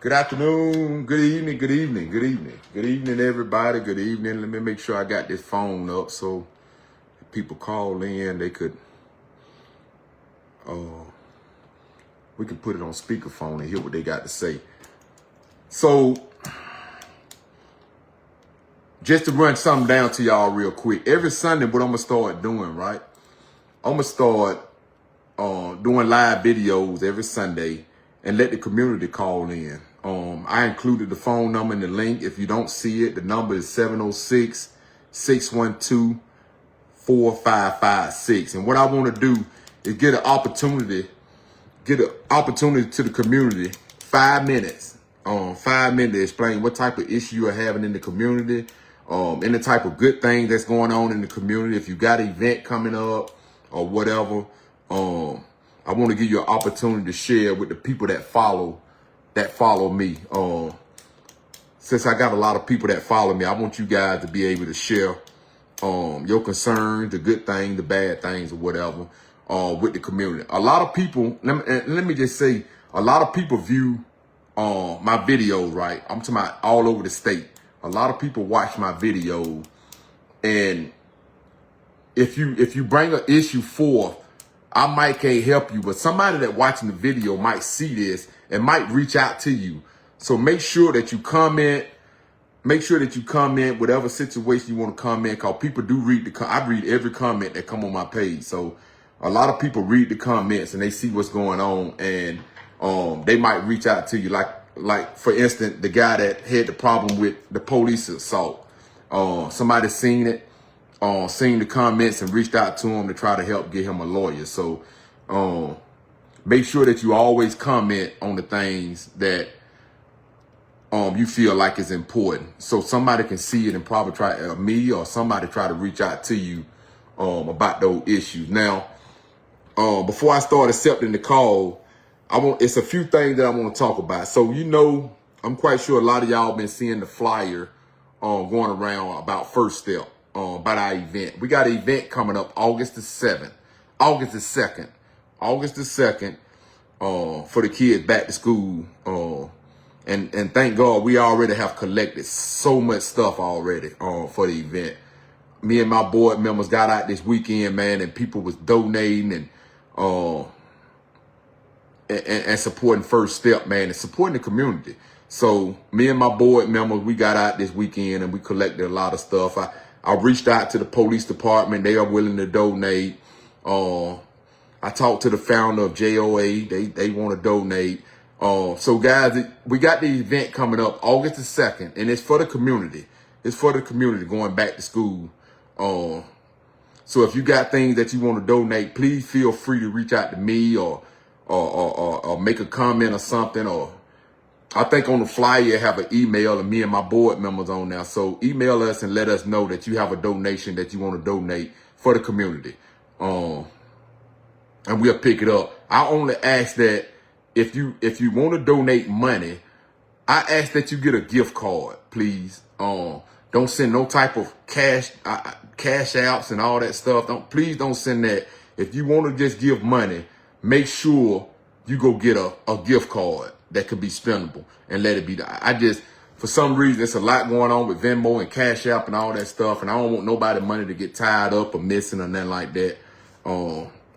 Good afternoon, good evening, good evening, good evening. Good evening, everybody. Good evening. Let me make sure I got this phone up so if people call in, they could, we can put it on speakerphone and hear what they got to say. So, just to run something down to y'all real quick. Every Sunday, what I'm going to start doing, right? I'm going to start doing live videos every Sunday and let the community call in. I included the phone number in the link. If you don't see it, the number is 706-612-4556. And what I want to do is get an opportunity to the community, 5 minutes, 5 minutes to explain what type of issue you're having in the community, any type of good thing that's going on in the community. If you got an event coming up or whatever, I want to give you an opportunity to share with the people that follow me. Since I got a lot of people that follow me, I want you guys to be able to share your concerns, the good things, the bad things, or whatever, with the community. A lot of people, let me just say, a lot of people view my videos, right? I'm talking about all over the state. A lot of people watch my videos, and if you bring an issue forth, I might can't help you, but somebody that watching the video might see this and might reach out to you. So make sure that you comment. Make sure that you comment whatever situation you want to comment, because people do read I read every comment that come on my page. So a lot of people read the comments and they see what's going on, and they might reach out to you. Like for instance, the guy that had the problem with the police assault. Somebody seen it. Seen the comments and reached out to him to try to help get him a lawyer. So make sure that you always comment on the things that you feel like is important, so somebody can see it and probably try me or somebody try to reach out to you about those issues. Now, before I start accepting the call, it's a few things that I want to talk about. So I'm quite sure a lot of y'all been seeing the flyer going around about First Step. About our event. We got an event coming up August the 2nd, for the kids back to school. And thank God we already have collected so much stuff already for the event. Me and my board members got out this weekend, man, and people was donating and supporting First Step, man, and supporting the community. So me and my board members, we got out this weekend and we collected a lot of stuff. I reached out to the police department. They are willing to donate. I talked to the founder of JOA. They want to donate. So guys, we got the event coming up August the 2nd, and it's for the community. It's for the community going back to school. So if you got things that you want to donate, please feel free to reach out to me or make a comment or something. Or I think on the flyer you have an email and me and my board members on there. So email us and let us know that you have a donation that you want to donate for the community. And we'll pick it up. I only ask that if you want to donate money, I ask that you get a gift card, please. Don't send no type of cash apps and all that stuff. Please don't send that. If you want to just give money, make sure you go get a gift card that could be spendable and let it be. For some reason, it's a lot going on with Venmo and Cash App and all that stuff, and I don't want nobody money to get tied up or missing or nothing like that.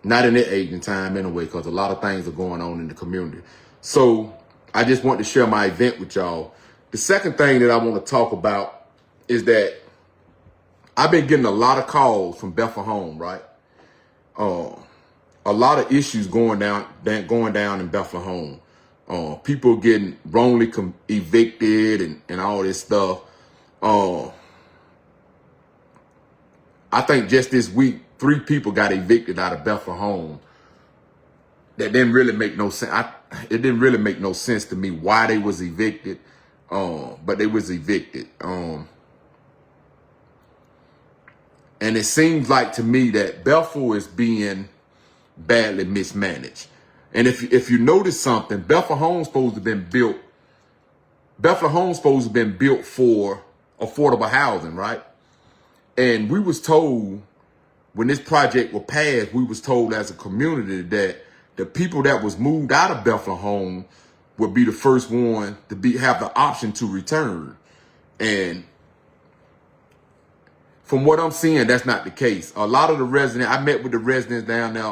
Not in that age and time anyway, because a lot of things are going on in the community. So I just want to share my event with y'all. The second thing that I want to talk about is that I've been getting a lot of calls from Bethel Home, right? A lot of issues going down in Bethel Home. People getting wrongly evicted and all this stuff. I think just this week, 3 people got evicted out of Bethel Home. That didn't really make no sense. It didn't really make no sense to me why they was evicted. But they was evicted. And it seems like to me that Bethel is being badly mismanaged. And if you notice something, Bethel Home's supposed to have been built. Bethel Home's supposed to have been built for affordable housing, right? And we was told when this project was passed, we was told as a community that the people that was moved out of Bethel Home would be the first one to have the option to return. And from what I'm seeing, that's not the case. A lot of the residents, I met with the residents down there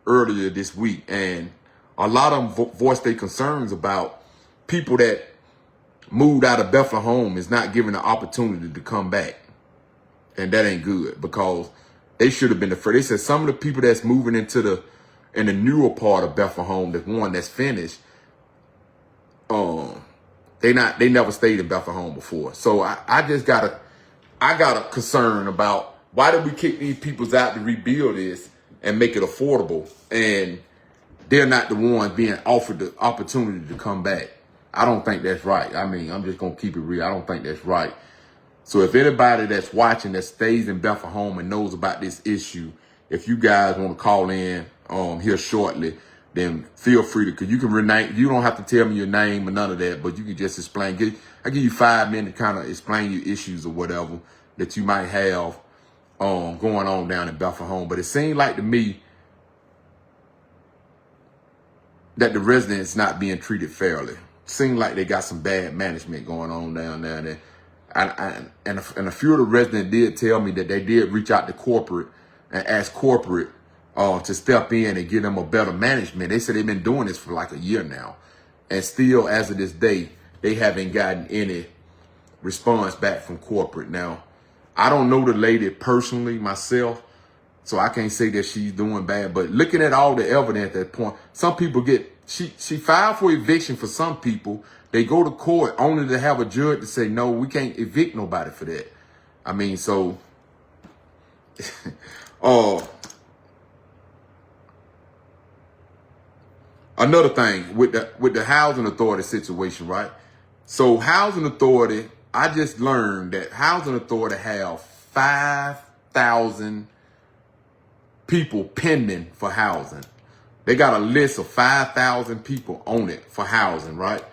earlier this week, and a lot of them voiced their concerns about people that moved out of Bethlehem Home is not given the opportunity to come back. And that ain't good, because they should have been the first. They said some of the people that's moving into the newer part of Bethlehem Home, the one that's finished, they never stayed in Bethlehem Home before. So I got a concern about, why did we kick these peoples out to rebuild this and make it affordable, and they're not the ones being offered the opportunity to come back? I don't think that's right. I mean, I'm just going to keep it real. I don't think that's right. So if anybody that's watching that stays in Bethlehem Home and knows about this issue, if you guys want to call in here shortly, then feel free to, because you can rename, you don't have to tell me your name or none of that, but you can just explain. I give you 5 minutes to kind of explain your issues or whatever that you might have going on down in Bethlehem Home. But it seemed like to me that the residents not being treated fairly. Seemed like they got some bad management going on down there. And a few of the residents did tell me that they did reach out to corporate and ask corporate to step in and give them a better management. They said they've been doing this for like a year now, and still, as of this day, they haven't gotten any response back from corporate. Now, I don't know the lady personally myself, so I can't say that she's doing bad. But looking at all the evidence at that point, some people she filed for eviction for some people. They go to court only to have a judge to say, no, we can't evict nobody for that. I mean, so another thing with the housing authority situation, right? So housing authority, I just learned that housing authority have 5,000 people pending for housing. They got a list of 5,000 people on it for housing, right?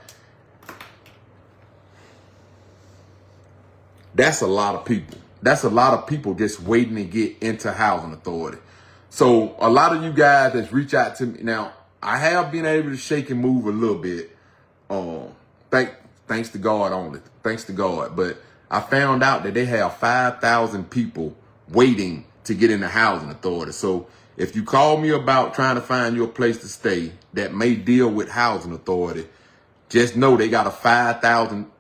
That's a lot of people. That's a lot of people just waiting to get into housing authority. So a lot of you guys that's reach out to me now, I have been able to shake and move a little bit. Thanks to God only. Thanks to God. But I found out that they have 5,000 people waiting to get in the housing authority. So if you call me about trying to find you a place to stay that may deal with housing authority, just know they got a 5,000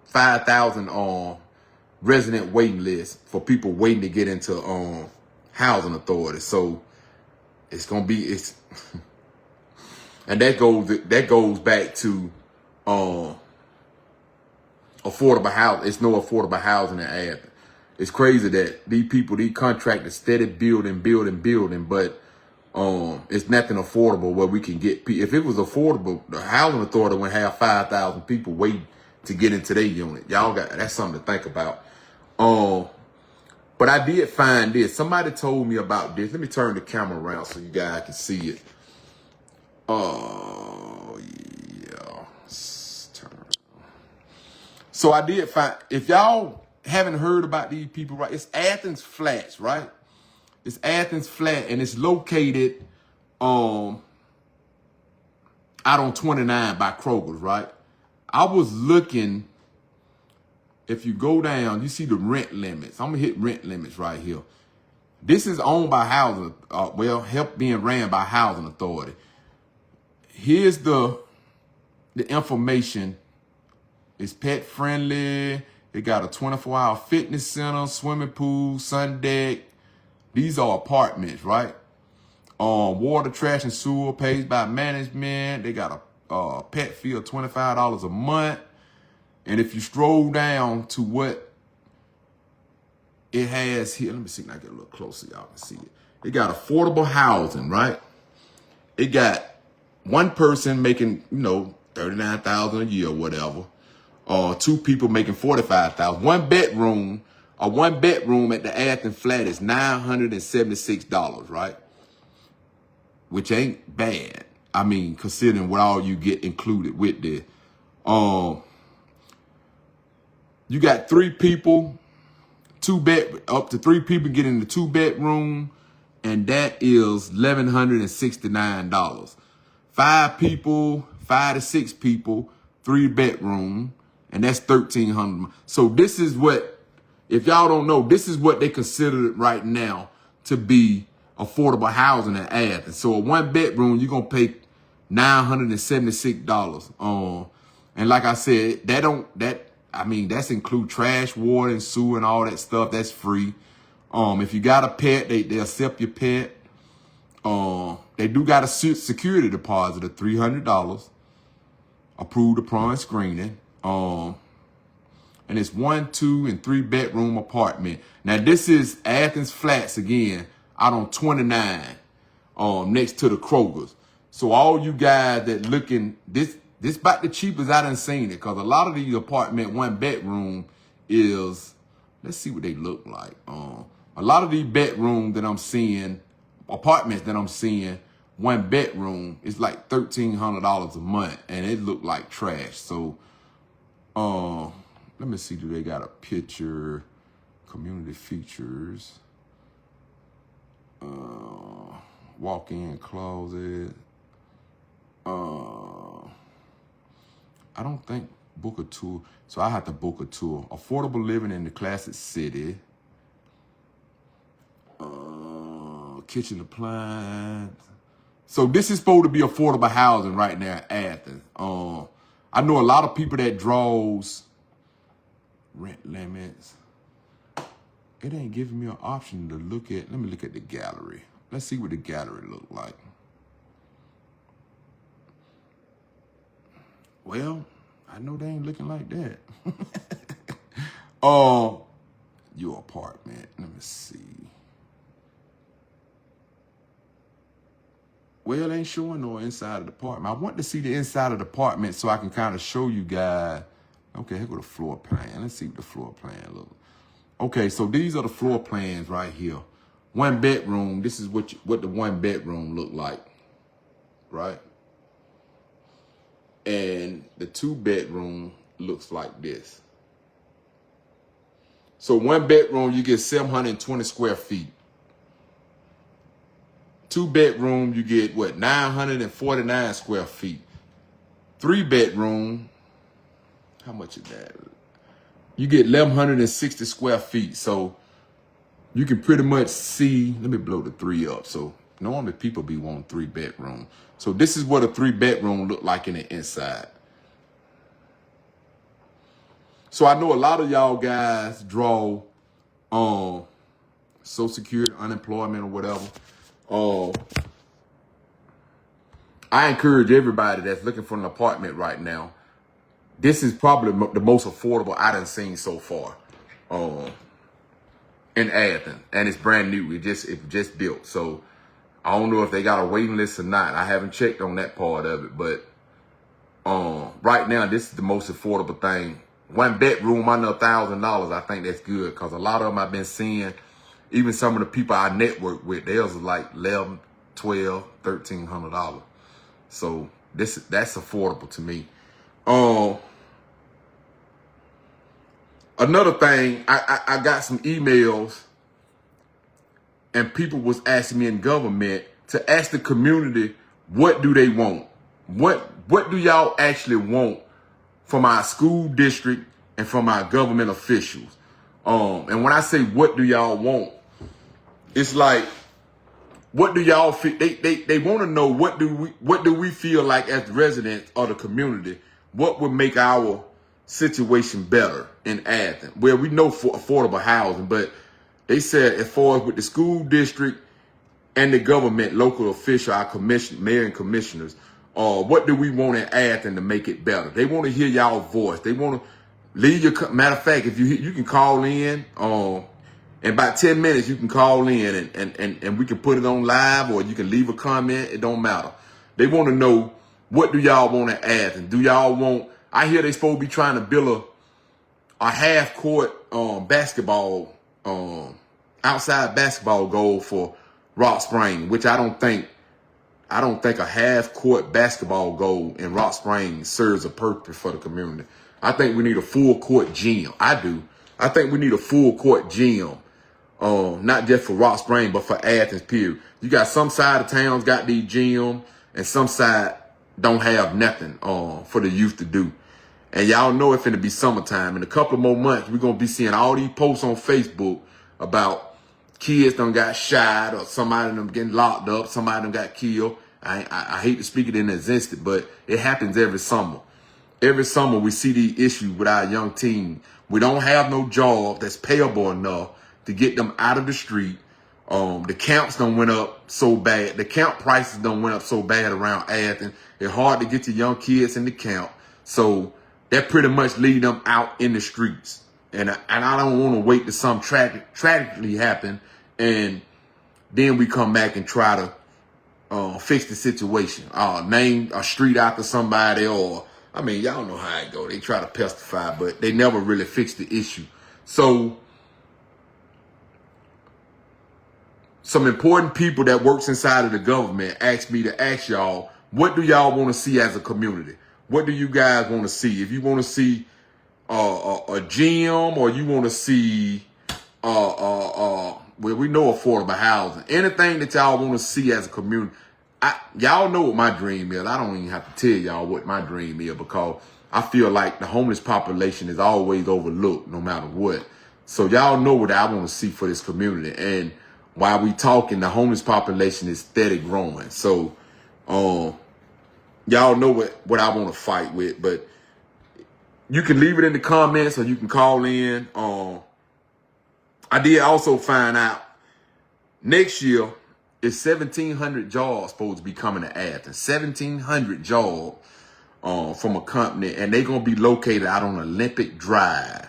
resident waiting list for people waiting to get into housing authority. So it's gonna be and that goes back to affordable housing. It's no affordable housing in Athens. It's crazy that these contractors steady building, but it's nothing affordable where we can get. If it was affordable, the housing authority would have 5,000 people waiting to get into their unit. That's something to think about. But I did find this. Somebody told me about this. Let me turn the camera around so you guys can see it. Oh yeah. So I did find, if y'all haven't heard about these people, right? It's Athens Flats, right? It's Athens Flat, and it's located out on 29 by Kroger's, right? I was looking, if you go down, you see the rent limits. I'm gonna hit rent limits right here. This is owned by housing, help being ran by housing authority. Here's the information. It's pet friendly. It got a 24-hour fitness center, swimming pool, sun deck. These are apartments, right? Water, trash, and sewer paid by management. They got a pet fee of $25 a month. And if you stroll down to what it has here, let me see if I can get a little closer, y'all can see it. It got affordable housing, right? It got one person making, $39,000 a year or whatever. 2 people making $45,000. One bedroom at the Athens Flat is $976, right? Which ain't bad. I mean, considering what all you get included with this. You got 3 people, up to 3 people get in the 2-bedroom, and that is $1,169. 5 people, 5 to 6 people, 3 bedroom, and that's $1,300. So this is what, if y'all don't know, this is what they consider right now to be affordable housing in Athens. So a 1 bedroom, you're gonna pay $976. And like I said, that's include trash, water, and sewer and all that stuff. That's free. If you got a pet, they accept your pet. They do got a security deposit of $300, approved upon screening. And it's 1, 2, and 3 bedroom apartment. Now this is Athens Flats again, out on 29, next to the Kroger's. So all you guys that looking, this about the cheapest I done seen it, cause a lot of these apartment 1 bedroom is, let's see what they look like. A lot of these bedrooms that I'm seeing, apartments that I'm seeing, 1 bedroom is like $1,300 a month, and it look like trash. So, let me see, do they got a picture, community features, walk-in closet. I don't think book a tour, so I have to book a tour. Affordable living in the classic city. Kitchen appliance. So this is supposed to be affordable housing right now in Athens. I know a lot of people that draws rent limits. It ain't giving me an option to look at. Let me look at the gallery. Let's see what the gallery look like. Well, I know they ain't looking like that. Your apartment. Let me see. Well, it ain't showing no inside of the apartment. I want to see the inside of the apartment so I can kind of show you guys. Okay, here go the floor plan. Let's see what the floor plan looks. Okay, so these are the floor plans right here. 1 bedroom. This is what the 1 bedroom look like, right? And the 2 bedroom looks like this. So 1 bedroom, you get 720 square feet. 2 bedroom, you get what, 949 square feet. 3 bedroom, how much is that? You get 1,160 square feet. So you can pretty much see, let me blow the 3 up. So normally people be wanting 3 bedroom. So this is what a 3 bedroom look like in the inside. So I know a lot of y'all guys draw Social Security, unemployment, or whatever. I encourage everybody that's looking for an apartment right now. This is probably the most affordable I done seen so far in Athens, and it's brand new. It just built. So I don't know if they got a waiting list or not. I haven't checked on that part of it, but right now this is the most affordable thing. 1 bedroom under $1,000. I think that's good because a lot of them I've been seeing. Even some of the people I network with, theirs is like $1,100, $1,200, $1,300. So that's affordable to me. Another thing, I got some emails and people was asking me in government to ask the community, what do they want? What do y'all actually want from our school district and from our government officials? And when I say what do y'all want, it's like, what do y'all feel? They want to know what do we feel like as residents of the community? What would make our situation better in Athens? Well, we know for affordable housing, but they said as far as with the school district and the government, local official, our mayor and commissioners, what do we want in Athens to make it better? They want to hear y'all voice. They want to leave your, matter of fact, if you can call in, in about 10 minutes, you can call in and we can put it on live, or you can leave a comment. It don't matter. They want to know, what do y'all want to add? And do y'all want, I hear they supposed to be trying to build a half court basketball, outside basketball goal for Rock Springs, which I don't think a half court basketball goal in Rock Springs serves a purpose for the community. I think we need a full court gym. I do. I think we need a full court gym. Not just for Rock Springs, but for Athens, period. You got some side of towns got these gyms, and some side don't have nothing for the youth to do. And y'all know it's finna be summertime. In a couple of more months, we're gonna be seeing all these posts on Facebook about kids done got shot or somebody of them getting locked up, somebody of them got killed. I hate to speak it in existence, but it happens every summer. Every summer we see the issue with our young teens. We don't have no job that's payable enough to get them out of the street. The camps done went up so bad. The camp prices done went up so bad around Athens. It's hard to get your young kids in the camp. So that pretty much lead them out in the streets. And I don't want to wait till something tragically happen and then we come back and try to fix the situation. Name a street after somebody, or I mean, y'all know how it go. They try to pestify, but they never really fix the issue. So some important people that works inside of the government asked me to ask y'all, what do y'all want to see as a community? What do you guys want to see? If you want to see a gym, or you want to see well, we know affordable housing, anything that y'all want to see as a community, y'all know what my dream is. I don't even have to tell y'all what my dream is, because I feel like the homeless population is always overlooked no matter what. So y'all know what I want to see for this community. And while we talking, the homeless population is steady growing. So y'all know what I want to fight with. But you can leave it in the comments, or you can call in. I did also find out next year is 1,700 jobs supposed to be coming to Athens. 1,700 jobs from a company, and they're gonna be located out on Olympic Drive.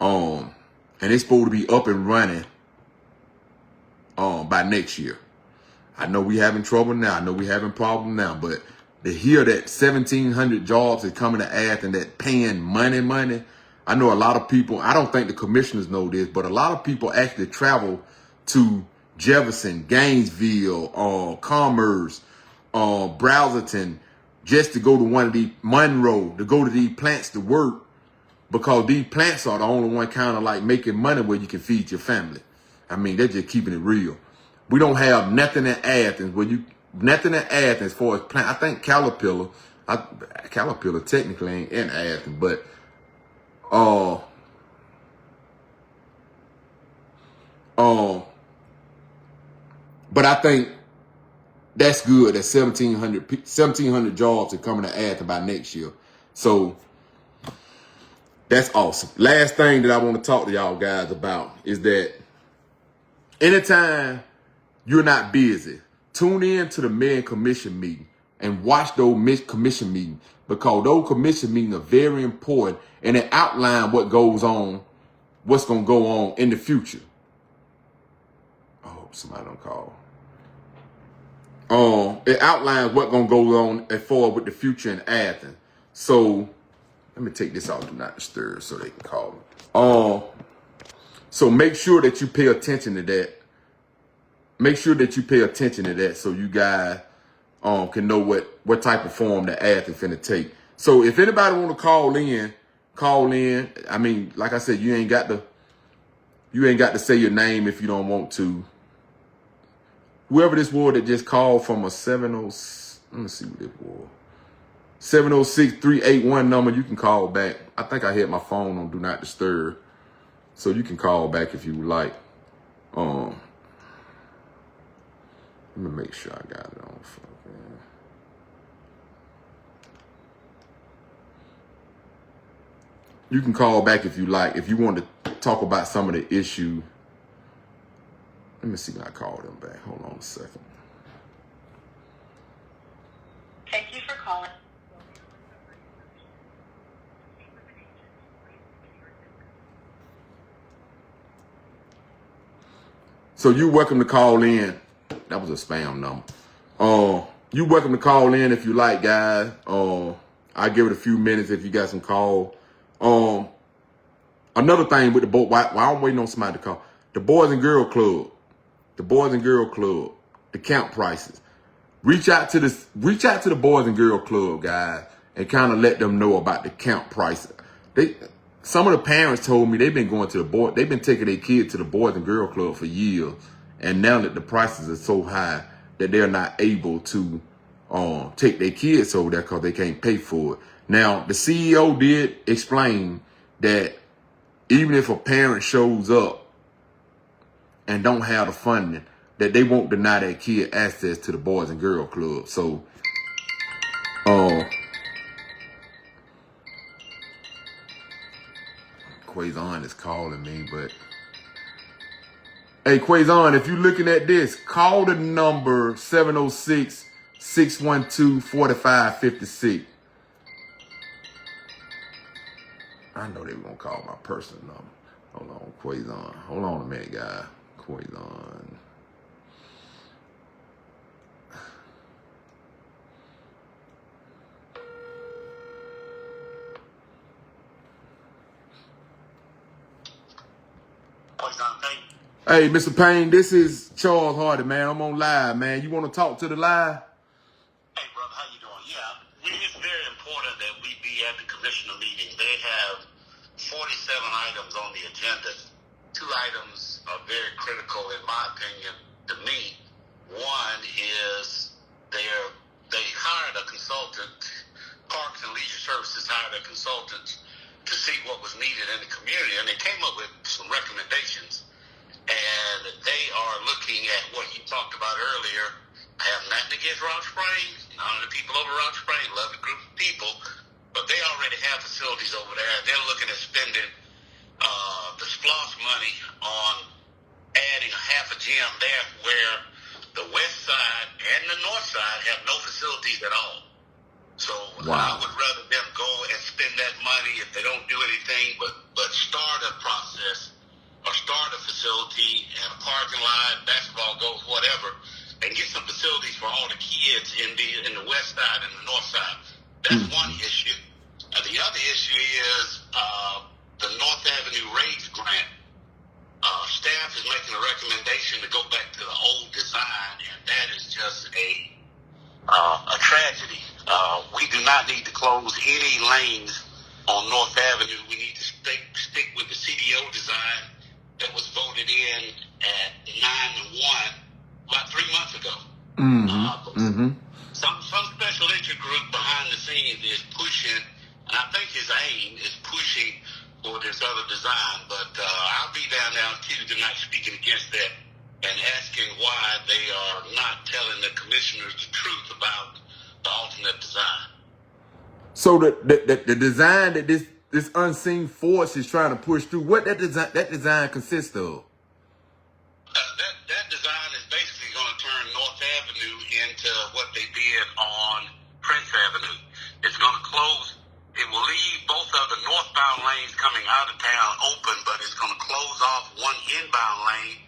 And it's supposed to be up and running by next year. I know we having trouble now. I know we having problem now, but to hear that 1,700 jobs is coming to Athens, that paying money. I know a lot of people, I don't think the commissioners know this, but a lot of people actually travel to Jefferson, Gainesville, Commerce, Browserton, just to go to one of these, Monroe, to go to these plants to work, because these plants are the only one kind of like making money where you can feed your family. I mean, they're just keeping it real. We don't have nothing in Athens nothing in Athens for as plant. I think Caterpillar technically ain't in Athens, but but I think that's good. That 1,700 jobs are coming to Athens by next year. So that's awesome. Last thing that I want to talk to y'all guys about is that anytime you're not busy, tune in to the mayor commission meeting and watch those commission meetings, because those commission meetings are very important, and they outline what goes on, what's going to go on in the future. I hope somebody don't call. It outlines what's going to go on and forward with the future in Athens. So let me take this out, do not disturb, so they can call me. So make sure that you pay attention to that. Make sure that you pay attention to that, so you guys can know what type of form the Athens finna take. So if anybody want to call in. I mean, like I said, you ain't got to say your name if you don't want to. Whoever this was that just called from a 70, let me see what it was. 706-381 number, you can call back. I think I had my phone on do not disturb, so you can call back if you would like. Let me make sure I got it on. You can call back if you like. If you want to talk about some of the issue. Let me see when I call them back. Hold on a second. Thank you for calling. So you're welcome to call in. That was a spam number. You're welcome to call in if you like, guys. I'll give it a few minutes if you got some call. Another thing with the boy, while I'm waiting on somebody to call, the Boys and Girl Club, the camp prices. Reach out to the Boys and Girl Club, guys, and kind of let them know about the camp prices. Some of the parents told me they've been taking their kids to the Boys and Girl Club for years, and now that the prices are so high that they're not able to take their kids over there because they can't pay for it. Now, the CEO did explain that even if a parent shows up and don't have the funding, that they won't deny that kid access to the Boys and Girls Club. So, Quazon is calling me, but hey, Quazon, if you're looking at this, call the number 706-612-4556. I know they were gonna call my personal number. Hold on, Quazon. Hold on a minute, guy. Quazon. Hey, Mr. Payne, this is Charles Hardy, man. I'm on live, man. You want to talk to the live? Hey, brother, how you doing? Yeah, it's very important that we be at the commissioner meeting. They have 47 items on the agenda. 2 items are very critical, in my opinion, to me. One is they hired a consultant. Parks and Leisure Services hired a consultant to see what was needed in the community, and they came up with some recommendations. And they are looking at what you talked about earlier. I have nothing against Rock Springs. None of the people over Rock Springs love the group of people, but they already have facilities over there. They're looking at spending the SPLOST money on adding half a gym there, where the west side and the north side have no facilities at all. So I would rather them go and spend that money if they don't do anything, but start a process or start a facility and a parking lot, basketball goals, whatever, and get some facilities for all the kids in the west side and the north side. That's one issue. And the other issue is the North Avenue Raids grant. Staff is making a recommendation to go back to the old design, and that is just a tragedy. We do not need to close any lanes on North Avenue. We need to stick with the CDO design that was voted in at 9-1 about 3 months ago. Some special interest group behind the scenes is pushing, and I think his aim is pushing for this other design. But I'll be down there on Tuesday night speaking against that and asking why they are not telling the commissioners the truth about the alternate design. So the design that this unseen force is trying to push through, what that design consists of? That design is basically going to turn North Avenue into what they did on Prince Avenue. It's going to close. It will leave both of the northbound lanes coming out of town open, but it's going to close off one inbound lane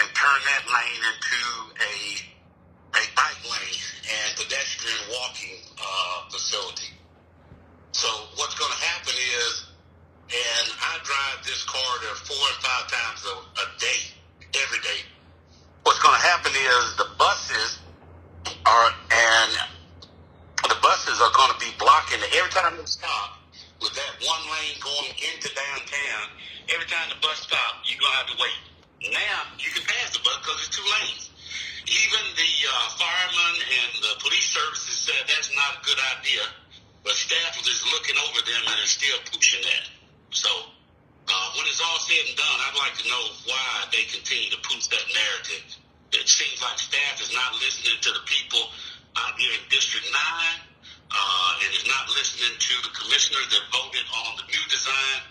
and turn that lane into a bike lane and pedestrian walking facility. So what's going to happen is, and I drive this corridor 4 and 5 times a day, every day. What's going to happen is the buses are going to be blocking every time they stop with that one lane going into downtown. Every time the bus stops, you're going to have to wait. Now you can pass the bus because it's 2 lanes. Even the firemen and the police services said that's not a good idea. But staff is looking over them and is still pushing that. So when it's all said and done, I'd like to know why they continue to push that narrative. It seems like staff is not listening to the people out here in District 9 and is not listening to the commissioners that voted on the new design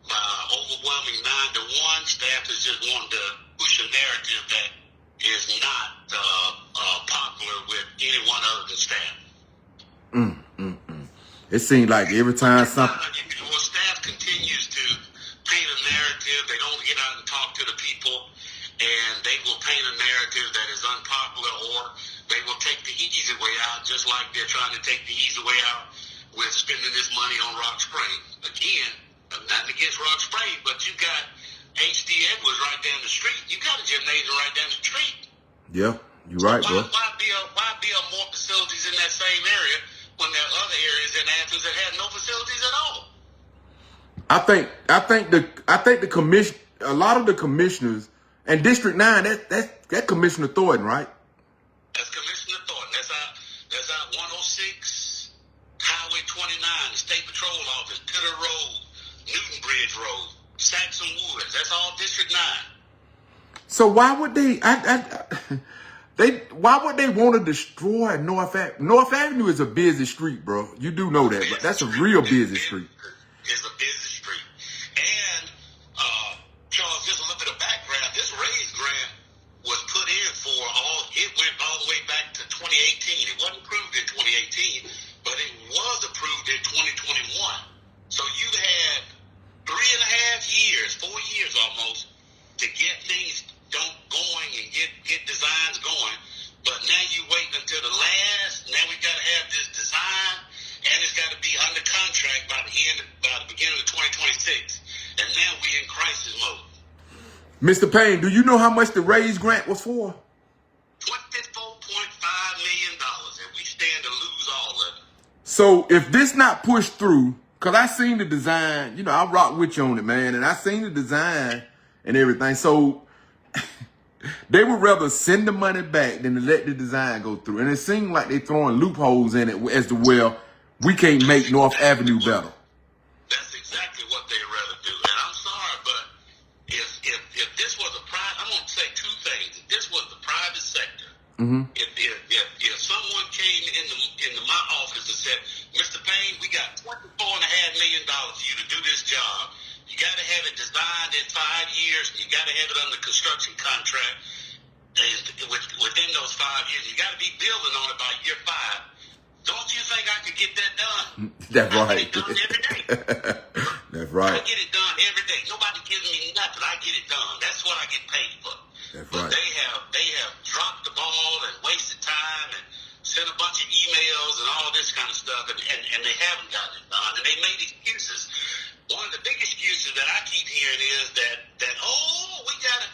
by overwhelming 9-1. Staff is just wanting to push a narrative that is not popular with anyone other than staff. It seems like every time something... Well, staff continues to paint a narrative. They don't get out and talk to the people, and they will paint a narrative that is unpopular, or they will take the easy way out, just like they're trying to take the easy way out with spending this money on Rock Springs. Again, nothing against Rock Springs, but you got H.D. Edwards right down the street. You got a gymnasium right down the street. Yeah, you're right, bro. Why build more facilities in that same area when there are other areas in Athens that had no facilities at all? I think the commission, a lot of the commissioners, and District 9, that's Commissioner Thornton, right? That's Commissioner Thornton. That's our Patrol Office, Pitter Road, Newton Bridge Road, Saxon Woods. That's all District 9. So why would they? Why would they want to destroy North Avenue? North Avenue is a busy street, bro. You do know that, but that's a real busy street. It's a busy street. And Charles, just a little bit of background. This raise grant was put in for it went all the way back to 2018. It wasn't approved in 2018, but it was approved in 2021. So you had 3.5 years, 4 years almost, to get things going and get designs going. But now you wait until the last. Now we got to have this design, and it's got to be under contract by the beginning of 2026. And now we in crisis mode. Mr. Payne, do you know how much the raise grant was for? $24.5 million, and we stand to lose all of it. So if this not pushed through, because I seen the design, I rock with you on it, man, and I seen the design and everything. So they would rather send the money back than to let the design go through. And it seemed like they throwing loopholes in it as to, well, we can't make North Avenue better. That's exactly what they'd rather do. And I'm sorry, but if this was a private, I'm going to say two things. If this was the private sector, if someone came into my office and said, Mr. Payne, we got $24.5 million for you to do this job. You got to have it designed in 5 years. And you got to have it under construction contract. And within those 5 years, you got to be building on it by year 5. Don't you think I could get that done? That's right. I get it done every day. That's right. I get it done every day. Nobody gives me nothing. I get it done. That's what I get paid for. That's but right. They have dropped the ball and wasted time and sent a bunch of emails and all this kind of stuff, and they haven't gotten it done. And they made excuses. One of the big excuses that I keep hearing is that we got to,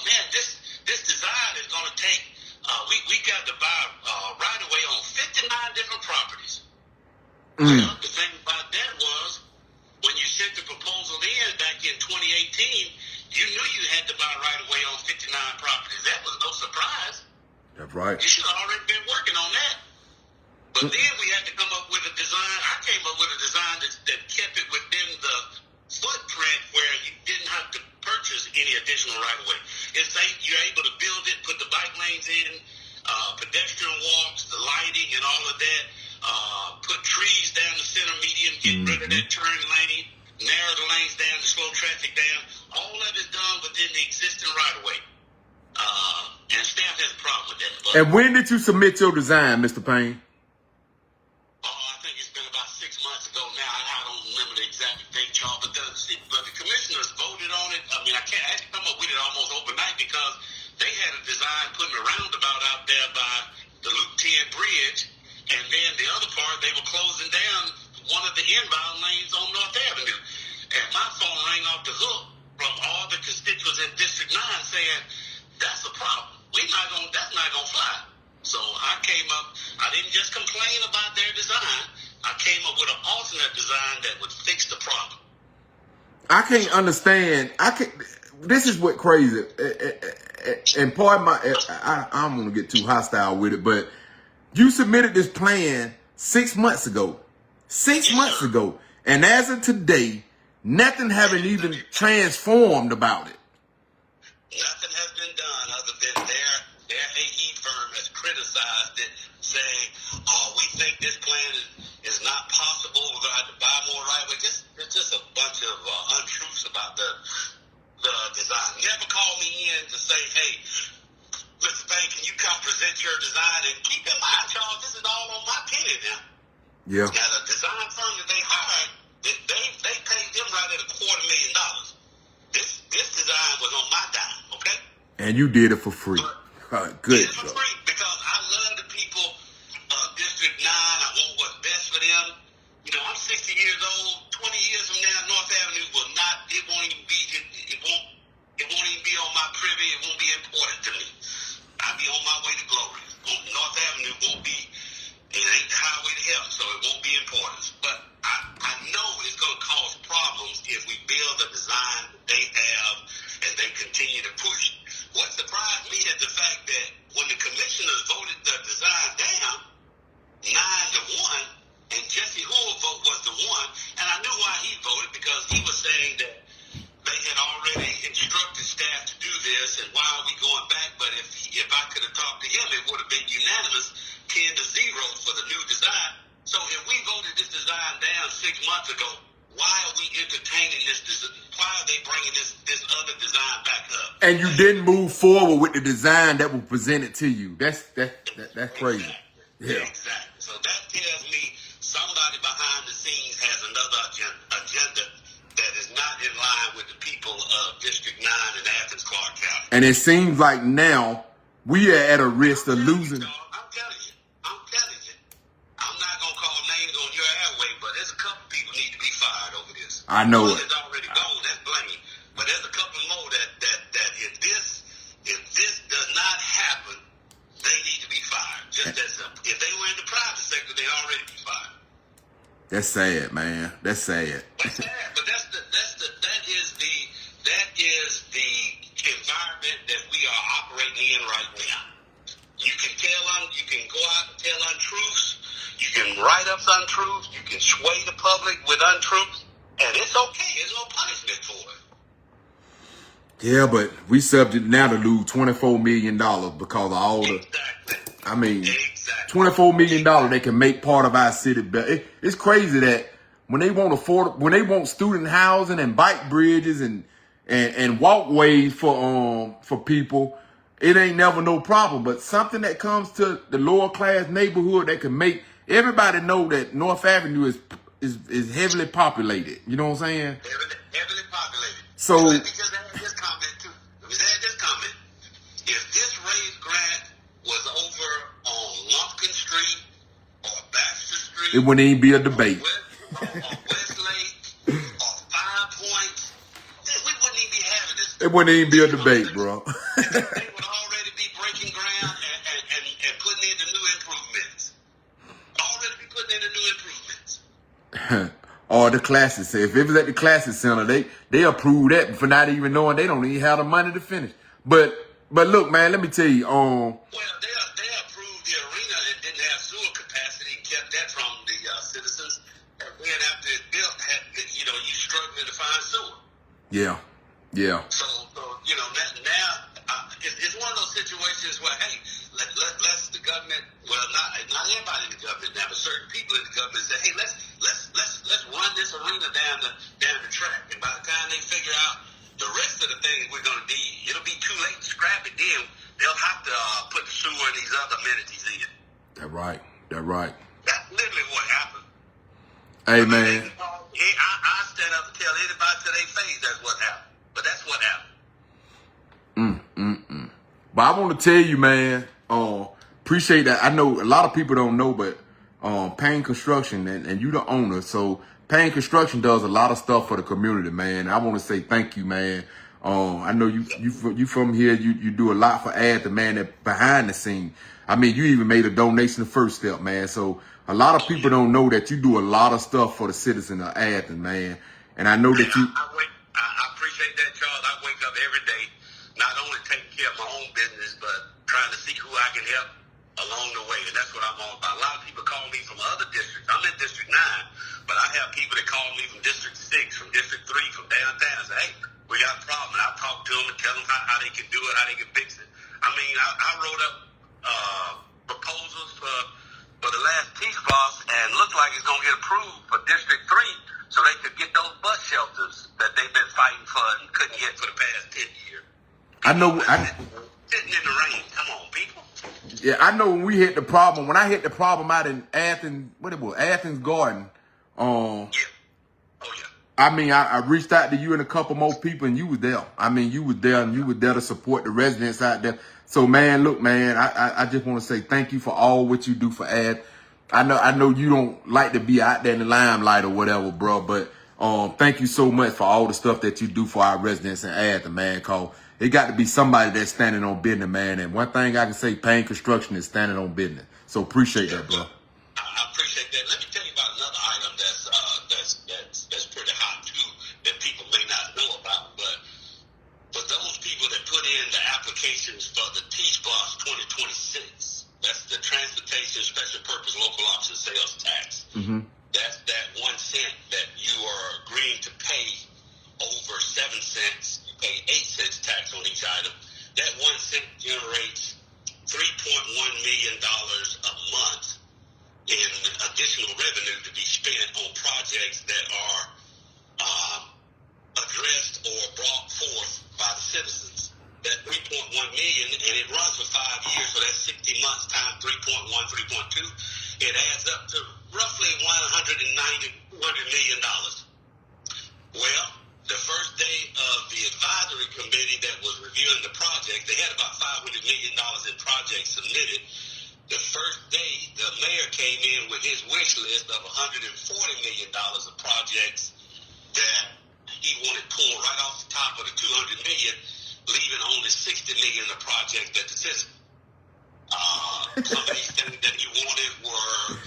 man, this design is going to take, we got to buy right away on 59 different properties. Well, the thing about that was, when you sent the proposal in back in 2018, you knew you had to buy right away on 59 properties. That was no surprise. That's right. You should have already been working on that. But then we had to come up with a design. I came up with a design that kept it within the footprint where you didn't have to purchase any additional right-of-way. You're able to build it, put the bike lanes in, pedestrian walks, the lighting and all of that, put trees down the center median, get rid of that turn lane, narrow the lanes down to slow traffic down. All of it done within the existing right-of-way. And staff has a problem with that. But And when did you submit your design, Mr. Payne? I think it's been about 6 months ago now. I don't remember the exact date, Charles, but the commissioners voted on it. I mean, I had to come up with it almost overnight because they had a design putting a roundabout out there by the Loop 10 bridge, and then the other part, they were closing down one of the inbound lanes on North Avenue. And my phone rang off the hook from all the constituents in District 9 saying, that's a problem. That's not gonna fly. So I came up, I didn't just complain about their design. I came up with an alternate design that would fix the problem. I can't understand. This is what crazy. And pardon I don't want to get too hostile with it, but you submitted this plan 6 months ago. 6 months ago. And as of today, nothing haven't even transformed about it. Nothing has been done other than their AE firm has criticized it, saying, we think this plan is not possible. We're going to have to buy more right-of-way. It's just a bunch of untruths about the design. Never call me in to say, hey, Mr. Payne, can you come present your design? And keep in mind, Charles, this is all on my penny now. Yeah. Now, the design firm that they hired, they paid them right at $250,000. This design was on my dime, okay? And you did it for free. Good. Did it for free because I love the people of District 9. I want what's best for them. I'm 60 years old. 20 years from now, North Avenue will not. It won't even be on my privy. It won't be important to me. I'll be on my way to glory. North Avenue won't be. It ain't the highway to heaven, so it won't be important. But I know it's going to cause problems if we build a design that they have and they continue to push. What surprised me is the fact that when the commissioners voted the design down 9-1, and Jesse Hoyle vote was if I could have talked to him, it would have been unanimous, 10-0 for the new design. So if we voted this design down 6 months ago, why are we entertaining this? Why are they bringing this other design back up? And you didn't move forward with the design that was presented to you. That's crazy. Exactly. Yeah. Exactly. So that tells me somebody behind the scenes has another agenda that is not in line with the people of District 9 in Athens, Clarke County. And it seems like now we are at a risk of losing. I'm telling you. I'm not going to call names on your airway, but there's a couple people need to be fired over this. I know One it. is already gone, that's blame. But there's a couple more that if this does not happen, they need to be fired. Just that simple. If they were in the private sector, they'd already be fired. That's sad, man. That's sad. That's sad, but that is the environment that we are operating in right now. You can go out and tell untruths. You can write up untruths. You can sway the public with untruths, and it's okay. There's no punishment for it. Yeah, but we subject now to lose $24 million because of all the. Exactly. I mean, Exactly. $24 million they can make part of our city better. It's crazy that when they want student housing and bike bridges and walkways for people, it ain't never no problem. But something that comes to the lower class neighborhood that can make everybody know that North Avenue is heavily populated. You know what I'm saying? Heavily populated. So Let me just add this comment too. If this raised grant was over on Lumpkin Street or Baxter Street, it wouldn't even be a debate. or Westlake or 5 Points, we wouldn't even be having this. It wouldn't even be a debate, bro. They would already be breaking ground and putting in the new improvements. Already be putting in the new improvements. Or the Classic Center. If it was at the Classic Center, they approve that for not even knowing they don't even have the money to finish. But look, man, let me tell you. Well, they approved the arena and didn't have sewer capacity and kept that from the citizens. And then after it built, you struggling to find sewer. Yeah. So now it's one of those situations where, hey, let's the government, well, not everybody in the government now, but certain people in the government say, hey, let's run this arena down the track, and by the time they figure out the rest of the things we're going to need, it'll be too late to scrap it. Then they'll have to put the sewer and these other amenities in. That's right. That's literally what happened. Hey, man. I stand up and tell anybody to their face that's what happened. But that's what happened. But I want to tell you, man, appreciate that. I know a lot of people don't know, but Payne Construction, and you the owner, so Payne Construction does a lot of stuff for the community, man. I want to say thank you, man. I know you from here. You do a lot for Athens, man. That behind the scene. I mean, you even made a donation the first step, man. So a lot of people don't know that you do a lot of stuff for the citizens of Athens, man. And I know that you. I appreciate that, Charles. I wake up every day, not only taking care of my own business, but trying to see who I can help along the way. And that's what I'm all about. A lot of people call me from other districts. I'm in District 9, but I have people that call me from District 6, from District 3, from downtown, and say, hey, we got a problem. And I'll talk to them and tell them how they can do it, how they can fix it. I mean, I wrote up proposals for the last T-Splosh, and looked like it's going to get approved for District 3 so they could get those bus shelters that they've been fighting for and couldn't get for the past 10 years. Sitting in the rain. Come on, people. Yeah, I know when I hit the problem out in Athens, Athens Garden. Yeah. Oh, yeah. I mean, I reached out to you and a couple more people, and you was there. I mean, you was there, and you was there to support the residents out there. So, man, look, man, I just want to say thank you for all what you do for Athens. I know you don't like to be out there in the limelight or whatever, bro, but thank you so much for all the stuff that you do for our residents in Athens, man, cause it got to be somebody that's standing on business, man. And one thing I can say, Payne Construction is standing on business. So appreciate that, bro. I appreciate that. Let me tell you about another item that's pretty hot too, that people may not know about. But for those people that put in the applications for the T-Splosh 2026, that's the Transportation Special Purpose Local Option Sales Tax. Mm-hmm. That's that 1 cent that you are agreeing to pay over 7 cents. You pay 8 cents tax on each item. That 1 cent generates spent on projects that are addressed or brought forth by the citizens. That 3.1 million, and it runs for 5 years, so that's 60 months times 3.1, 3.2. It adds up to roughly $190 million. Well, the first day of the advisory committee that was reviewing the project, they had about $500 million in projects submitted. The first day, the mayor came in with his wish list of $140 million of projects that he wanted pulled right off the top of the $200 million, leaving only $60 million of projects that the citizen. Some of these things that he wanted were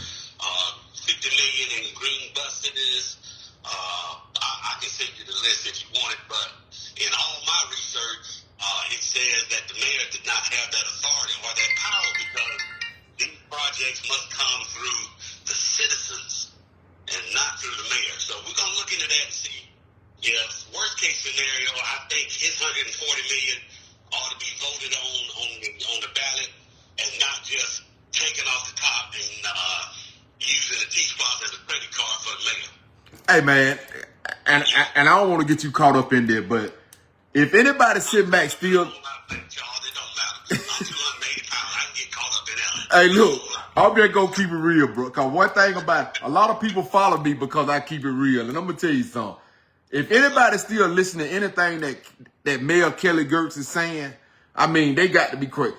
$50 million in green buses. I can send you the list if you want it, but in all my research, it says that the mayor did not have that authority or that power because these projects must come through the citizens and not through the mayor. So we're going to look into that and see. Yes, worst case scenario, I think his $140 million ought to be voted on the ballot and not just taken off the top and using the T-Spot as a credit card for the mayor. Hey, man, and I don't want to get you caught up in there, but if anybody sitting back still... It don't matter. I'm 280 pounds. I can get caught up in that. Hey, look, I'm just going to keep it real, bro. Because one thing about it, a lot of people follow me because I keep it real. And I'm going to tell you something. If anybody's still listening to anything that Mayor Kelly Girtz is saying, I mean, they got to be correct.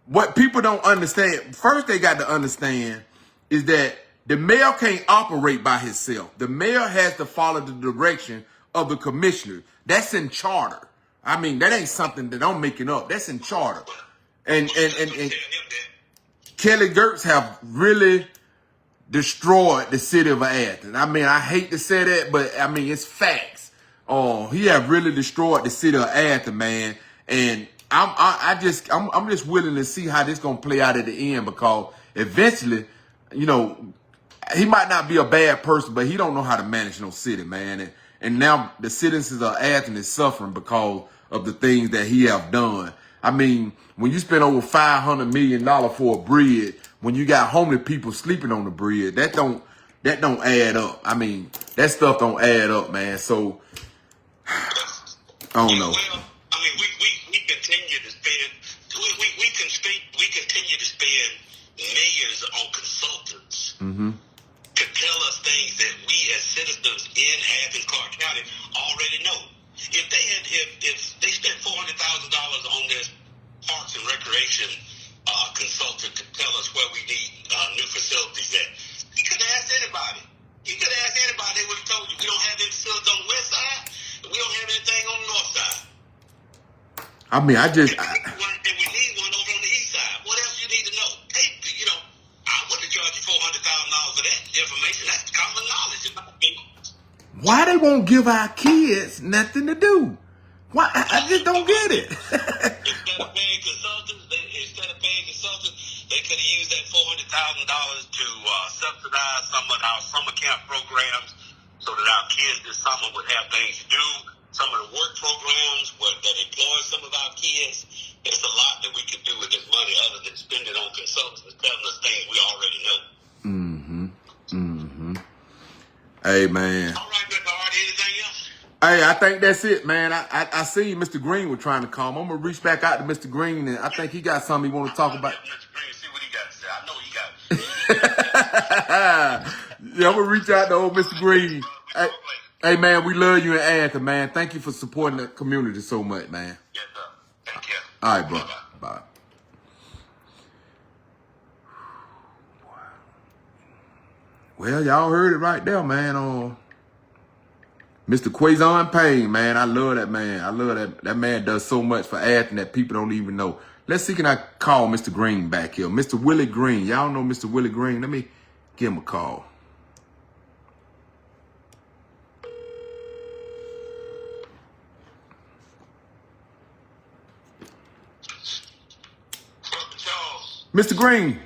What people don't understand, first they got to understand is that the mayor can't operate by himself. The mayor has to follow the direction of the commissioner. That's in charter. I mean, that ain't something that I'm making up. That's in charter. And Kelly Girtz have really destroyed the city of Athens. I mean, I hate to say that, but I mean, it's facts. He have really destroyed the city of Athens, man. And I'm just willing to see how this gonna play out at the end because eventually, you know, he might not be a bad person, but he don't know how to manage no city, man. And now the citizens of Athens is suffering because of the things that he have done. I mean, when you spend over $500 million for a bridge, when you got homeless people sleeping on the bridge, that don't add up. I mean, that stuff don't add up, man. So I don't know. Well, I mean, we continue to spend we continue to spend millions on consultants to tell us things that we as citizens in Athens, Clarke County already know. If they spent $400,000 on this Parks and Recreation consultant to tell us where we need new facilities at, you could have asked anybody. They would have told you we don't have any facilities on the west side, and we don't have anything on the north side. I mean, And we need one over on the east side. What else you need to know? Hey, you know, I wouldn't charge you $400,000 for that information. That's common knowledge in my opinion. Why they won't give our kids nothing to do? Why? I just don't get it. Instead of paying consultants, they could have used that $400,000 to subsidize some of our summer camp programs so that our kids this summer would have things to do. Some of the work programs that employ some of our kids. There's a lot that we can do with this money other than spend it on consultants and telling us things we already know. Hey, man. All right, Mr. Hardy, anything else? Hey, I think that's it, man. I see Mr. Green was trying to call him. I'm going to reach back out to Mr. Green, and I think he got something he want to talk about. Mr. Green, see what he got to say. I know he got it. Yeah, I'm going to reach out to old Mr. Green. Hey, man, we love you in Athens, man. Thank you for supporting the community so much, man. Yes, sir. Take care. All right, bro. Bye. Well, y'all heard it right there, man. Mr. Quazon Payne, man. I love that man. I love that. That man does so much for Athens that people don't even know. Let's see, can I call Mr. Green back here? Mr. Willie Green. Y'all know Mr. Willie Green. Let me give him a call. Mr. Green.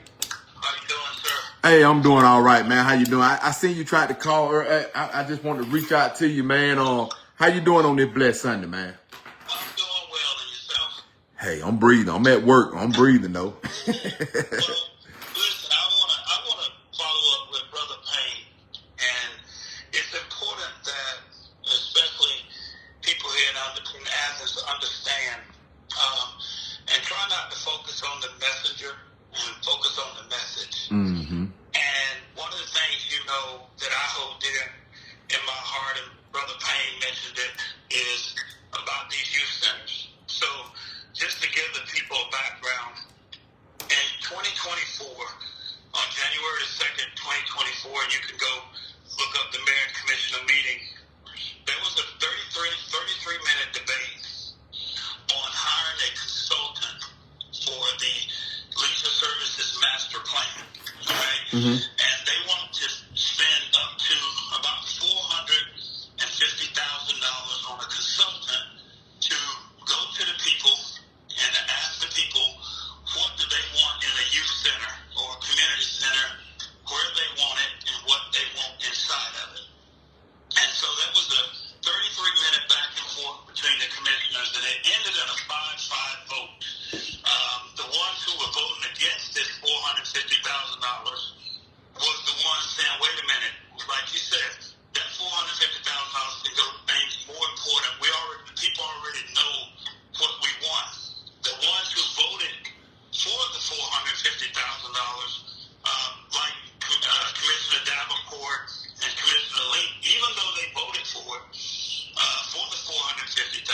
How you doing, sir? Hey, I'm doing all right, man. How you doing? I seen you tried to call her. I just wanted to reach out to you, man. How you doing on this blessed Sunday, man? I'm doing well, and yourself? Hey, I'm breathing. I'm at work. I'm breathing, though. Well, listen, I wanna follow up with Brother Payne, and and focus on the message. Mm-hmm. And one of the things, that I hold dear in my heart, and Brother Payne mentioned it, is about these youth centers. So just to give the people a background, in 2024, on January 2nd, 2024, and you can go look up the Mayor and Commissioner meeting, there was a 33-minute debate on hiring a consultant for the Leisure Services Master Plan, right? Mm-hmm. And they want to spend up to about $450,000 on a consultant to go to the people and to ask the people what do they want in a youth center or a community center, where they want it, and what they want inside of it. And so that was a 33-minute back and forth between the commissioners, and it ended in a 5-5 vote. The ones who were voting against this $450,000 was the ones saying, wait a minute, like you said, that $450,000 can go to things more important. The people already know what we want. The ones who voted for the $450,000, like Commissioner Davenport and Commissioner Link, even though they voted for it, for the $450,000,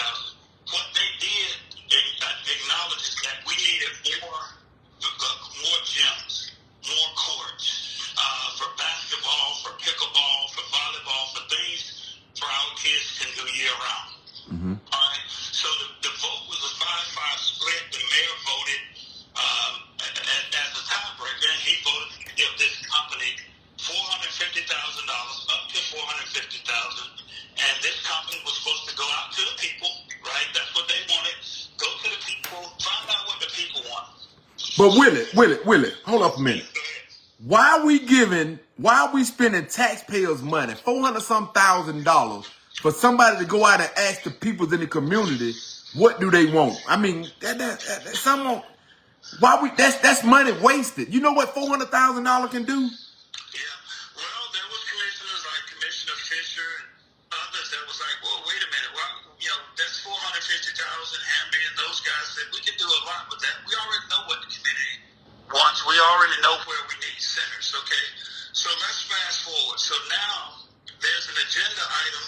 what they did acknowledge is that we needed more gyms, more courts, for basketball, for pickleball, for volleyball, for things for our kids can do year round. Mm-hmm. All right. So the vote was a 5-5 split. The mayor voted as a tiebreaker, and he voted to give this company $450,000, up to $450,000, and this company was supposed to go out to the people, right? That's what they wanted. Go to the people, find out what the people want. But Willie, hold up a minute. Why are we spending taxpayers' money, $400,000 for somebody to go out and ask the people in the community what do they want? I mean, that's money wasted. You know what $400,000 can do? Yeah. Well, there was commissioners like Commissioner Fisher and others that was like, well, wait a minute. Well, that's $450,000. Hamby and those guys said we can do a lot with that. We already know what the community wants. We already know where we need centers, okay? So let's fast forward. So now there's an agenda item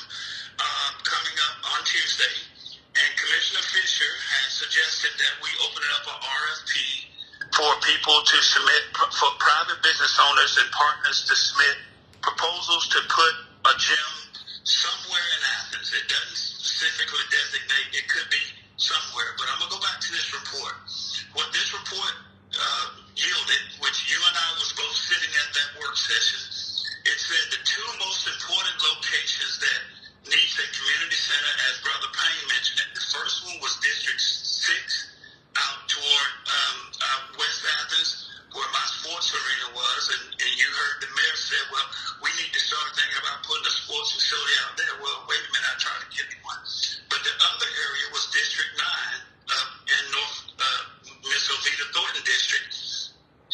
coming up on Tuesday, and Commissioner Fisher has suggested that we open it up an RFP for people to submit, for private business owners and partners to submit proposals to put a gym somewhere in Athens. It doesn't specifically designate. It could be somewhere. But I'm going to go back to this report. What this report yielded, which you and I was both sitting at that work session, it said the two most important locations that needs a community center, as Brother Payne mentioned it. The first one was District 6 out toward West Athens, where my sports arena was, and you heard the mayor say, well, we need to start thinking about putting a sports facility out there. Well, wait a minute, I tried to give you one. But the other area was District 9 up in North Miss Ovita Thornton District.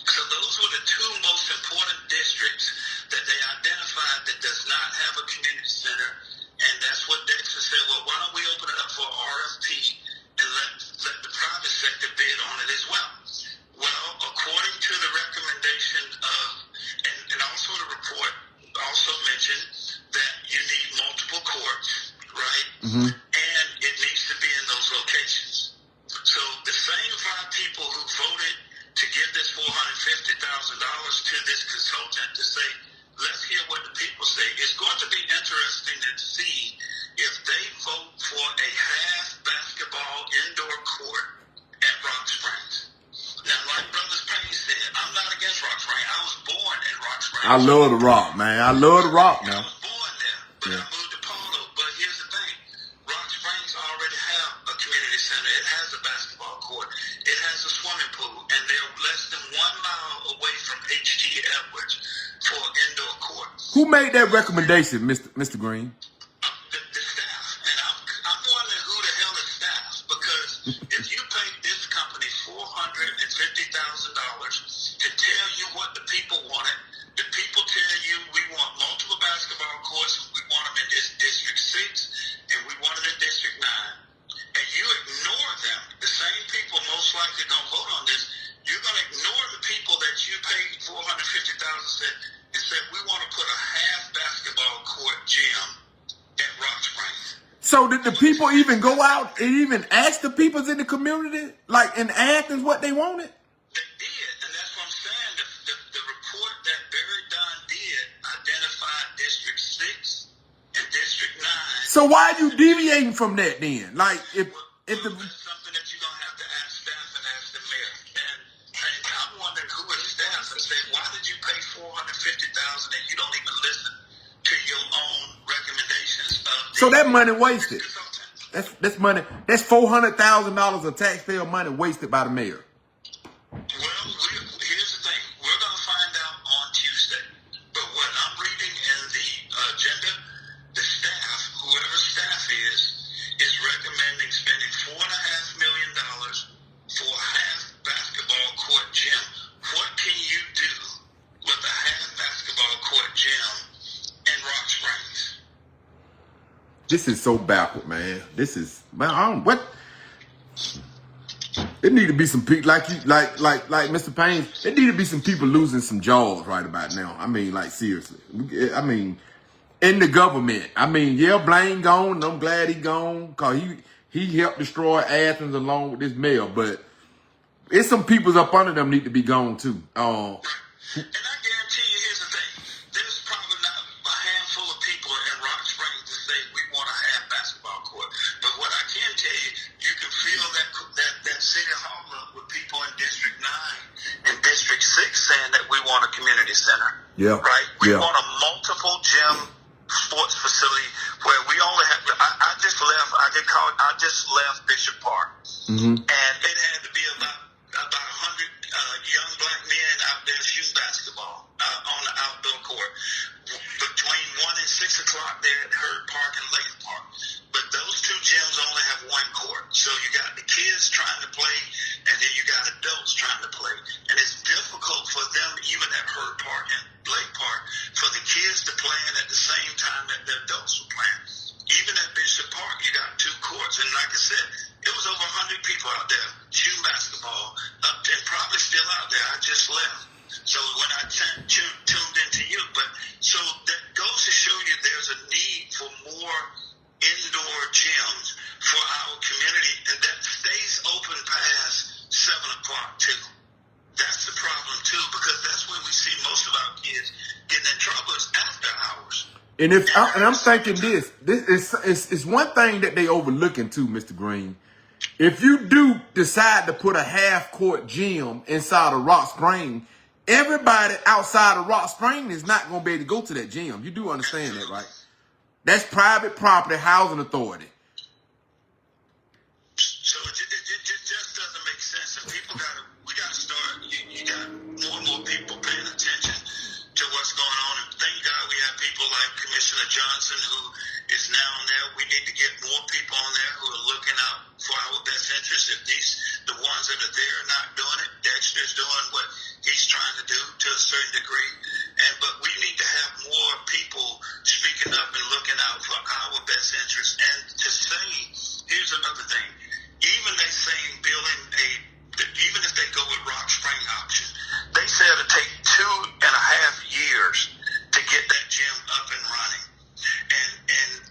So those were the two most important districts that they identified that does not have a community center, and that's what Dexter said, well, why don't we open it up for RFP and let the private sector bid on it as well. Well, according to the recommendation of, and also the report also mentioned that you need multiple courts, right? Mm-hmm. And it needs to be in those locations. So the same 5 people who voted to give this $450,000 to this consultant to say, let's hear what the people say. It's going to be interesting to see if they vote for a half basketball indoor court at Rock Springs. Now, like Brother Payne said, I'm not against Rock Springs. I was born in Rock Springs. I love the Rock, man. I love the Rock now. I was born there, but I moved to Polo. But here's the thing. Rock Springs already have a community center. It has a basketball court. It has a swimming pool. And they're less than 1 mile away from H.T. Edwards for an indoor court. Who made that recommendation, Mr. Green? The staff. And I'm wondering who the hell is staff. Because if you pay this company $450,000 to tell you what the people wanted, the people tell you we want multiple basketball courts, we want them in this District 6, and we want them in District 9, and you ignore them, the same people most likely going to vote on this, you're going to ignore the people It said we want to put a half basketball court gym at Rock Springs. So did the people even go out and even ask the peoples in the community, like in Athens, what they wanted? They did, and that's what I'm saying. The report that Barry Dunn did identified District 6 and District 9. So why are you deviating from that then? Like if the That's something that you're going to have to ask staff and ask the mayor. And I'm wondering who is staff and say, why did you pay $450,000 and you don't even listen to your own recommendations of the so that money wasted. consultants? That's money. That's $400,000 of taxpayer money wasted by the mayor. Well, here's the thing. We're going to find out on Tuesday. But what I'm reading in the agenda, the staff, whoever staff is recommending spending $4.5 million for a half basketball court gym. What can you do with a half basketball court gym in Rock Springs? This is so backward, man. This is, man, I don't, what? It need to be some people like you, like Mr. Payne. It need to be some people losing some jaws right about now. I mean, like seriously. I mean, in the government. I mean, yeah, Blaine gone. And I'm glad he gone because he helped destroy Athens along with this mayor. But it's some peoples up under them need to be gone too. And I guarantee you, here's the thing. There's probably not a handful of people in Rock Springs to say we want a half basketball court. But what I can tell you, you can feel that city hall up with people in District 9 and District 6 saying that we want a community center. Yeah. Right? We Yeah. want a multiple gym sports facility where we only have, I just left Bishop Park. Mm-hmm. And it had to be about 100 young black men out there shooting basketball on the outdoor court between 1 and 6 o'clock there at Hurd Park and Lake Park. But those two gyms only have one court. So you got the kids trying to play, and then you got adults trying to play. And it's difficult for them, even at Hurd Park and Lake Park, for the kids to play in at the same time that the adults were playing. Even at Bishop Park, you got two courts. And like I said, it was over 100 people out there shooting basketball, and probably still out there. I just left. So when I tuned into you, but so that goes to show you there's a need for more indoor gyms for our community, and that stays open past 7 o'clock too. That's the problem too, because that's when we see most of our kids getting in trouble is after hours. And I'm thinking this is one thing that they overlooking too, Mr. Green. If you do decide to put a half court gym inside of Rock Spring, everybody outside of Rock Spring is not going to be able to go to that gym. You do understand that, right? That's private property, housing authority. So it just doesn't make sense. And we got to start, you got more and more people paying attention to what's going on. And thank God we have people like Commissioner Johnson who is now on there. We need to get more people on there who are looking out for our best interest. If the ones that are there are not doing it, Dexter's doing what he's trying to do to a certain degree. But we need to have more people speaking up and looking out for our best interest. And to say, here's another thing. Even they saying even if they go with Rock Spring option, they say it'll take 2.5 years to get that gym up and running. And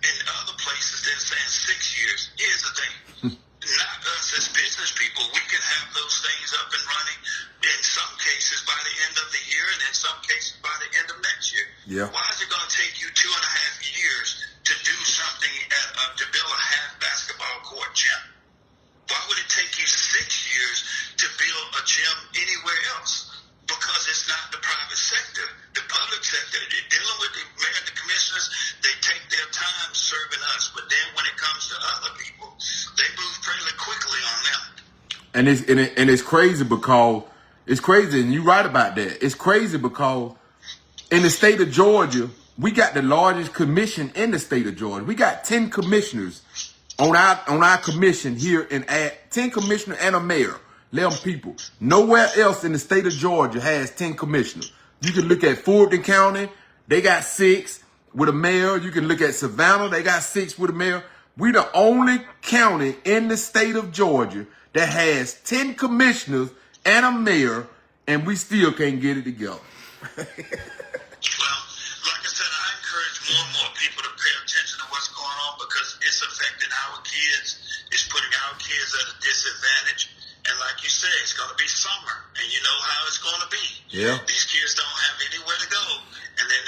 in other places, they're saying 6 years. Here's the thing. Not us as business people, we can have those things up and running in some cases by the end of the year and in some cases by the end of next year. Yeah. Why is it going to take you 2.5 years to do something, to build a half basketball court gym? Why would it take you 6 years to build a gym anywhere else? Because it's not the private sector. The public sector, they're dealing with the mayor and the commissioners, they take their time serving us. But then when it comes to other people, they move fairly quickly on them. And it's crazy because it's crazy, and you're right about that. It's crazy because in the state of Georgia, we got the largest commission in the state of Georgia. We got 10 commissioners on our commission here 10 commissioners and a mayor. 11 people. Nowhere else in the state of Georgia has 10 commissioners. You can look at Fulton County. They got 6 with a mayor. You can look at Savannah. They got 6 with a mayor. We the only county in the state of Georgia that has 10 commissioners and a mayor, and we still can't get it together. Well, like I said, I encourage more and more people to pay attention to what's going on because it's affecting our kids. It's putting our kids at a disadvantage. And like you said, it's going to be summer, and you know how it's going to be. Yeah. These kids don't have anywhere to go, and then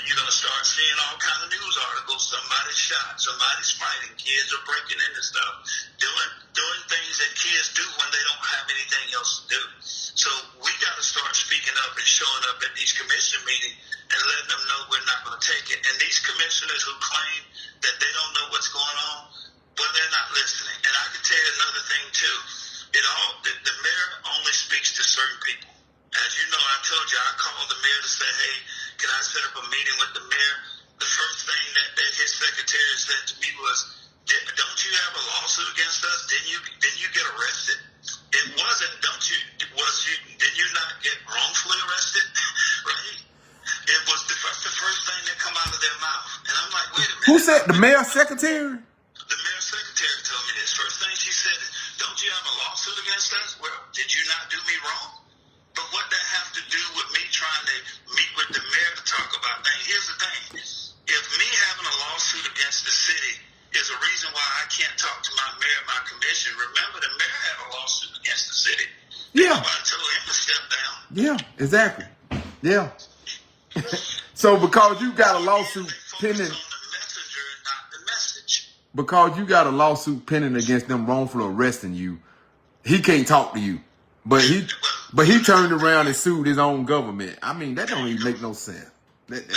you're going to start seeing all kind of news articles. Somebody's shot, somebody's fighting, kids are breaking into stuff, doing things that kids do when they don't have anything else to do. So we got to start speaking up and showing up at these commission meetings and letting them know we're not going to take it. And these commissioners who claim that they don't know what's going on, well, they're not listening. And I can tell you another thing too. The mayor only speaks to certain people. As you know, I told you, I called the mayor to say, hey, can I set up a meeting with the mayor? The first thing that his secretary said to me was, don't you have a lawsuit against us? Didn't you get arrested? It wasn't, did you not get wrongfully arrested? Right? It was the first thing that come out of their mouth. And I'm like, wait a minute. Who said the mayor's secretary? The mayor's secretary told me this. First thing she said is, don't you have a lawsuit against us? Well, did you not do me wrong? But what that have to do with me trying to meet with the mayor to talk about things? Here's the thing. If me having a lawsuit against the city is a reason why I can't talk to my mayor, my commission, remember the mayor had a lawsuit against the city. Yeah. Nobody told him to step down. Yeah, exactly. Yeah. So because you got a lawsuit pending, On the messenger, not the message. because you got a lawsuit pending against them wrongfully arresting you, he can't talk to you. But he turned around and sued his own government. I mean, that don't even make no sense. There you go.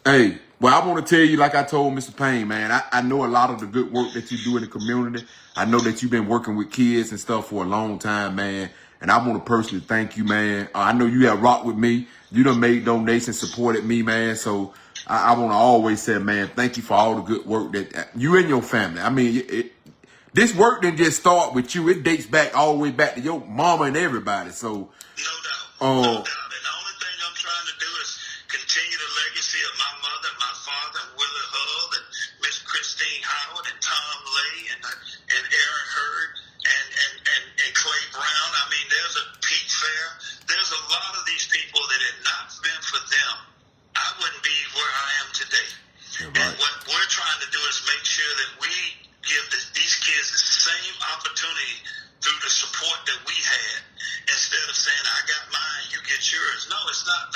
Hey, well, I want to tell you, like I told Mr. Payne, man, I know a lot of the good work that you do in the community. I know that you've been working with kids and stuff for a long time, man. And I want to personally thank you, man. I know you have rocked with me. You done made donations, supported me, man. So I want to always say, man, thank you for all the good work that you and your family. I mean, this work didn't just start with you. It dates back all the way back to your mama and everybody. So, No doubt. No doubt. And the only thing I'm trying to do is continue the legacy of my mother, my father, and Willie Hull, and Miss Christine Howard, and Tom Lay, and Aaron Hurd, and Clay Brown. I mean, there's a Pete Fair. There's a lot of these people that had not been for them, I wouldn't be where I am today. right. And what we're trying to do is make sure that we give these kids the same opportunity through the support that we had, instead of saying, I got mine, you get yours. No, it's not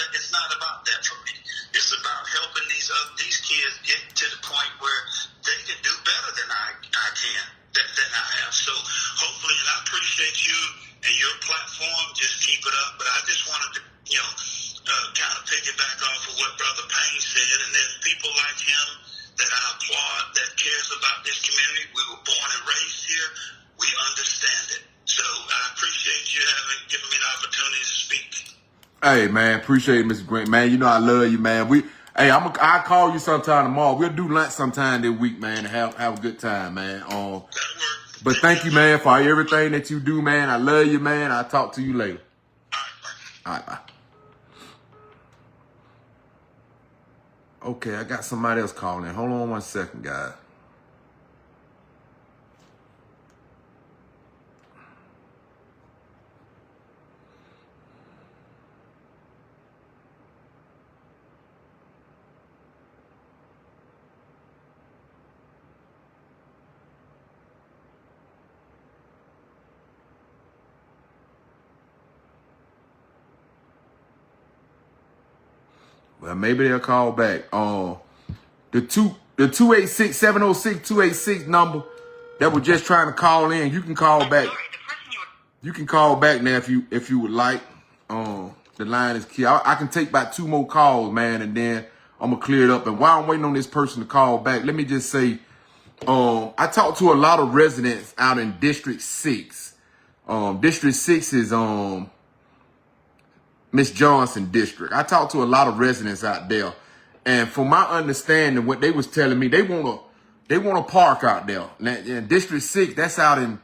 about that for me. It's about helping these kids get to the point where they can do better than I can, than I have. So hopefully, and I appreciate you and your platform, just keep it up. But I just wanted to, kind of piggyback off of what Brother Payne said, and there's people like him that I applaud, that cares about this community. We were born and raised here. We understand it. So I appreciate you giving me the opportunity to speak. Hey, man, appreciate it, Mr. Grant. Man, you know I love you, man. I'll call you sometime tomorrow. We'll do lunch sometime this week, man, and have a good time, man. That'll work. But thank you, man, for everything that you do, man. I love you, man. I'll talk to you later. All right, bye. Okay, I got somebody else calling. Hold on 1 second, guys. Well, maybe they'll call back. The 286-706-286 number that was just trying to call in, you can call back. You can call back now if you would like. The line is key. I can take about 2 more calls, man, and then I'm gonna clear it up. And while I'm waiting on this person to call back, let me just say, I talked to a lot of residents out in District 6. District 6 is Miss Johnson district. I talked to a lot of residents out there, and from my understanding, what they was telling me, they want a park out there. Now, in District 6, that's out in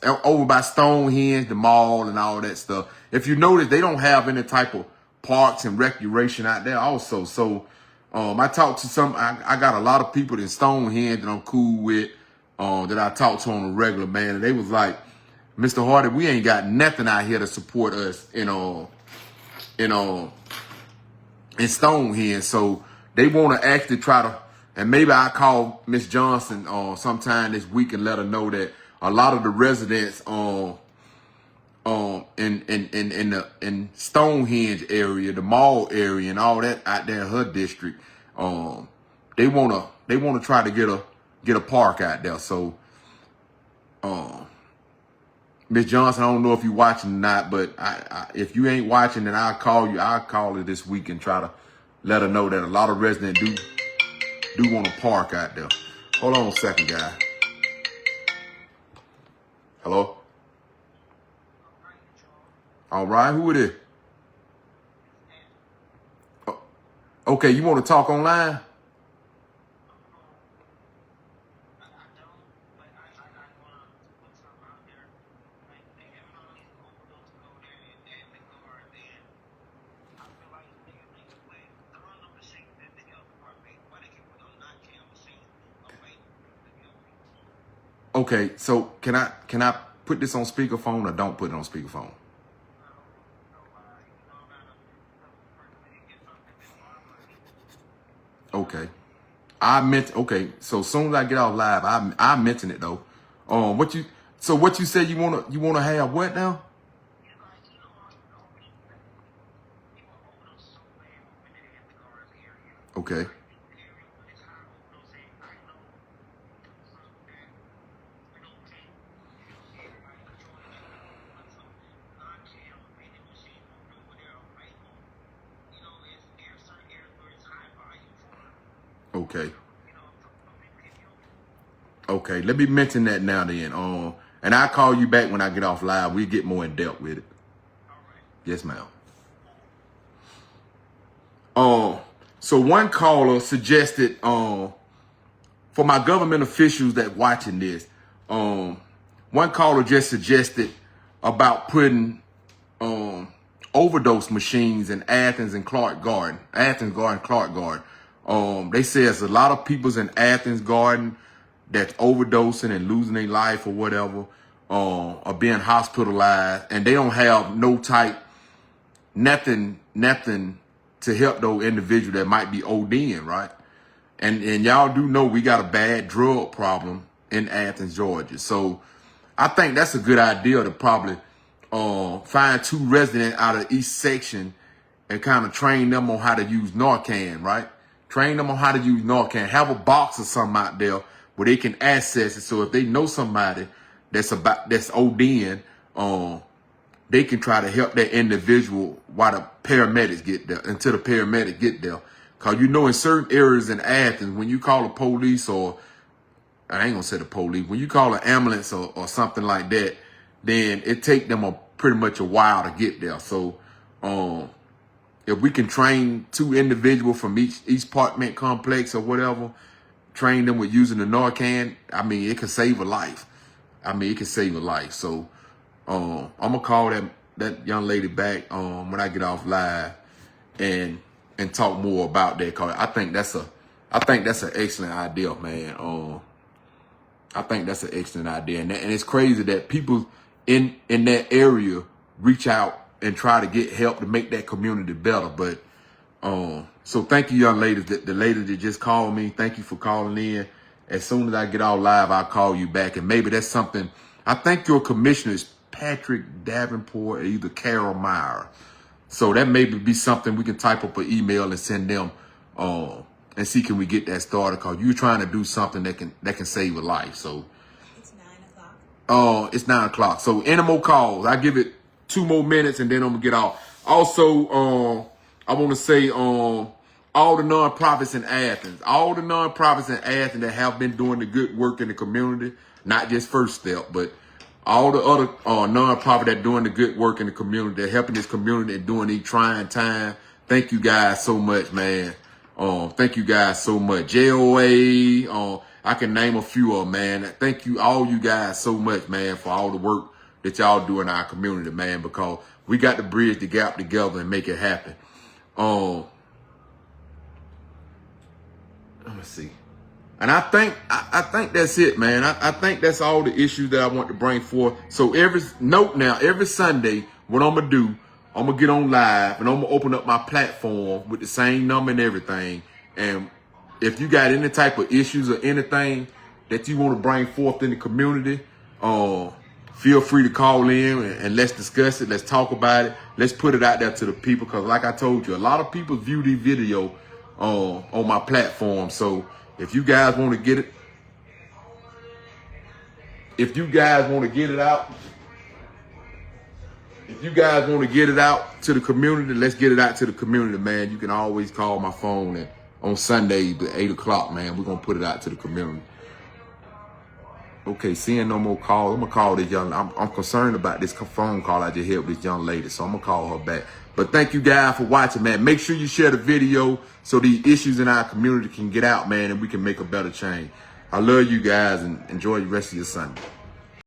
over by Stonehenge, the mall, and all that stuff. If you notice, they don't have any type of parks and recreation out there also. So I talked to I got a lot of people in Stonehenge that I'm cool with, that I talk to on a regular, man, and they was like, Mr. Hardy, we ain't got nothing out here to support us in Stonehenge. So they want to actually try to, and maybe I call Miss Johnson sometime this week and let her know that a lot of the residents in Stonehenge area, the mall area, and all that out there in her district, they wanna try to get a park out there. So, Miss Johnson, I don't know if you're watching or not, but if you ain't watching, then I'll call you. I'll call her this week and try to let her know that a lot of residents do want a park out there. Hold on a second, guys. Hello? All right, who it is? Okay, you want to talk online? Okay, so can I put this on speakerphone or don't put it on speakerphone? Okay. Okay, so as soon as I get off live, I mention it though. What you said you wanna have what now? Okay. Okay. Okay, let me mention that now then. And I'll call you back when I get off live. We get more in depth with it. Yes, ma'am. So one caller suggested, for my government officials that watching this, one caller just suggested about putting overdose machines in Athens and Clark Garden. Athens Garden, Clark Garden. They say there's a lot of people's in Athens Garden that's overdosing and losing their life or whatever, or being hospitalized, and they don't have nothing to help those individuals that might be ODing, right? And y'all do know we got a bad drug problem in Athens, Georgia. So I think that's a good idea to probably find 2 residents out of each section and kind of train them on how to use Narcan, right? Train them on how to use Narcan. Have a box or something out there where they can access it. So if they know somebody that's ODing, they can try to help that individual while the paramedics get there, until the paramedics get there. Cause in certain areas in Athens, when you call the police, or I ain't gonna say the police, when you call an ambulance or something like that, then it take them pretty much a while to get there. So, if we can train 2 individuals from each apartment complex or whatever, train them with using the Narcan, I mean, it can save a life. So, I'm gonna call that young lady back when I get off live and talk more about that. Cause I think that's an excellent idea, man. I think that's an excellent idea, and it's crazy that people in that area reach out and try to get help to make that community better. But so thank you, young ladies. The lady that just called me, thank you for calling in. As soon as I get out live, I'll call you back, and maybe that's something. I think your commissioner is Patrick Davenport or either Carol Meyer. So that may be something we can type up an email and send them and see can we get that started, because you're trying to do something that can save a life. So it's 9 o'clock. It's 9 o'clock. So any more calls? I give it 2 more minutes and then I'm gonna get off. Also, I want to say all the nonprofits in Athens, that have been doing the good work in the community, not just First Step, but all the other nonprofit that doing the good work in the community, that helping this community and doing these trying time. Thank you guys so much, man. Thank you guys so much. JOA, I can name a few of them, man. Thank you, all you guys so much, man, for all the work that y'all do in our community, man, because we got to bridge the gap together and make it happen. Let me see. And I think that's it, man. I think that's all the issues that I want to bring forth. So every Sunday, what I'm gonna do, I'm gonna get on live and I'm gonna open up my platform with the same number and everything. And if you got any type of issues or anything that you want to bring forth in the community, feel free to call in and let's discuss it. Let's talk about it. Let's put it out there to the people. Because like I told you, a lot of people view these video on my platform. So if you guys want to get it, out to the community, let's get it out to the community, man. You can always call my phone and on Sunday at 8 o'clock, man. We're going to put it out to the community. Okay, seeing no more calls. I'm going to call this young. I'm concerned about this phone call I just had with this young lady, so I'm going to call her back. But thank you guys for watching, man. Make sure you share the video so these issues in our community can get out, man, and we can make a better change. I love you guys, and enjoy the rest of your Sunday.